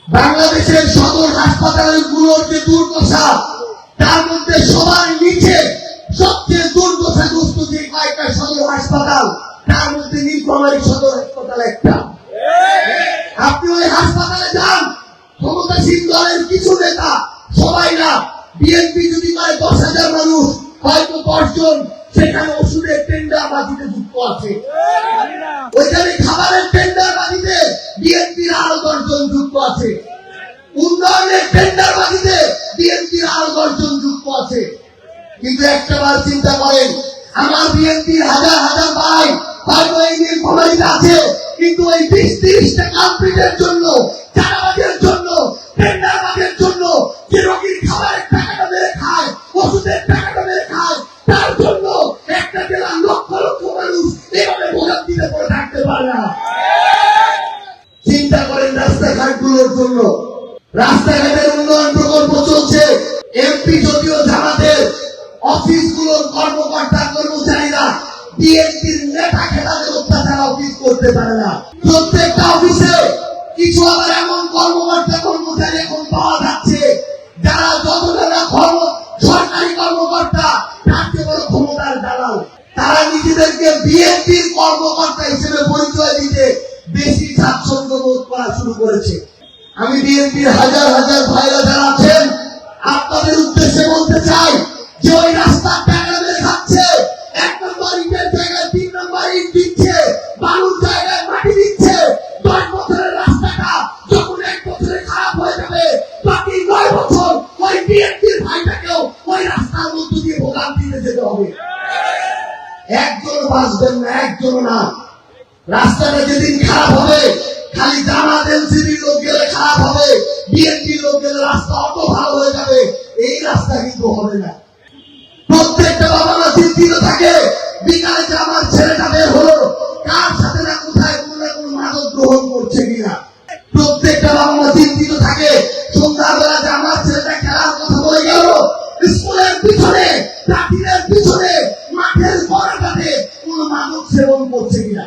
বাংলাদেশের সদর হাসপাতালগুলোর যে দুর্দশা, তার মধ্যে সবার নিচে সবচেয়ে দুর্দশাগ্রস্ত যে কয়েকটা সদর হাসপাতাল, তার মধ্যে নীলফামারী সদর হাসপাতাল একটা। আপনি ওই হাসপাতালে যান, ক্ষমতাসীন দলের কিছু নেতা, সবাই না, বিএনপি যদি করে 10,000 মানুষ, হয়তো 10 জন সেখানে ওষুধের টেন্ডার বাজিতে যুক্ত আছে। ওইখানে খাবারের টেন্ডার বাজিতে বিএনপির আরো 10 জন যুক্ত আছে। উন্নয়নের টেন্ডার বাজিতে বিএনপির আরো 10 জন যুক্ত আছে। কিন্তু একটা বার চিন্তা করেন, আমার বিএনপির হাজার হাজার ভাই হয়তো এই নীলফামারীতে আছে, কিন্তু ওই 20-30টা কালপিটের জন্য, চাঁদাবাজের জন্য, টেন্ডারবাজের জন্য, যে রোগীর খাবারের টাকাটা মেরে খায়, ওষুধের টাকাটা মেরে খায়, তার জন্য একটা জেলার লক্ষ লক্ষ মানুষ এভাবে ভোগান্তিতে পড়ে থাকতে পারে না। চিন্তা করেন রাস্তাঘাটগুলোর জন্য। রাস্তাঘাটের উন্নয়ন প্রকল্প চলছে, এমপি যদিও জামাতের, অফিসগুলোর কর্মকর্তা কর্মচারীরা বিএনপির নেতা খেতাদের অত্যাচার অফিস করতে পারে না। প্রত্যেকটা অফিসে কিছু আবার এমন কর্মকর্তা কর্মচারী এখন পাওয়া যাচ্ছে যারা যতটা সরকারি কর্মকর্তা, তার চেয়ে বড় ক্ষমতার দালাল। তারা নিজেদেরকে বিএনপির কর্মকর্তা হিসেবে পরিচয় দিতে বেশি স্বাচ্ছন্দ্য বোধ করা শুরু করেছে। আমি বিএনপির হাজার হাজার ভাইরা যারা আছেন, আপনাদের উদ্দেশ্যে বলতে চাই যে ওই রাস্তার টাকা মেরে খাচ্ছে, 1 নম্বর ইটের জায়গায় 3 নম্বর ইট দিচ্ছে, বালুর জায়গায় মাটি দিচ্ছে। 10 বছরের রাস্তাটা যখন 1 বছরে খারাপ হয়ে যাবে, বাকি 9 বছর ওই বিএনপির ভাইটাকেও ওই রাস্তার মধ্য দিয়ে ভোগান্তিতে যেতে হবে। একজন বাঁচবেন না, একজন না। রাস্তাটা যেদিন খারাপ হবে, খালি জামাত এনসিপির লোক গেলে খারাপ হবে, বিএনপির লোক গেলে রাস্তা অত ভালো হয়ে যাবে, এই রাস্তা কিন্তু হবে না। প্রত্যেকটা বাবা মা চিন্তিত থাকে, বিকালে যে আমার ছেলেটা বের হলো, কার সাথে না কোথায় কোনো না কোনো মাদক গ্রহণ করছে কিনা। প্রত্যেকটা বাবা মা চিন্তিত থাকে, সন্ধ্যাবেলা যে আমার ছেলেটা খেলার কথা বলে গেল, স্কুলের পিছনে, লাঠির পিছনে, মাঠের গড়াটাতে কোন মাদক সেবন করছে কিনা।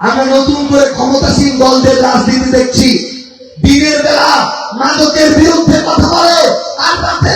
আমরা নতুন করে ক্ষমতাসীন দলদের রাজনীতি দেখছি, দিনের বেলা মাদকের বিরুদ্ধে কথা বলে, আর রাতে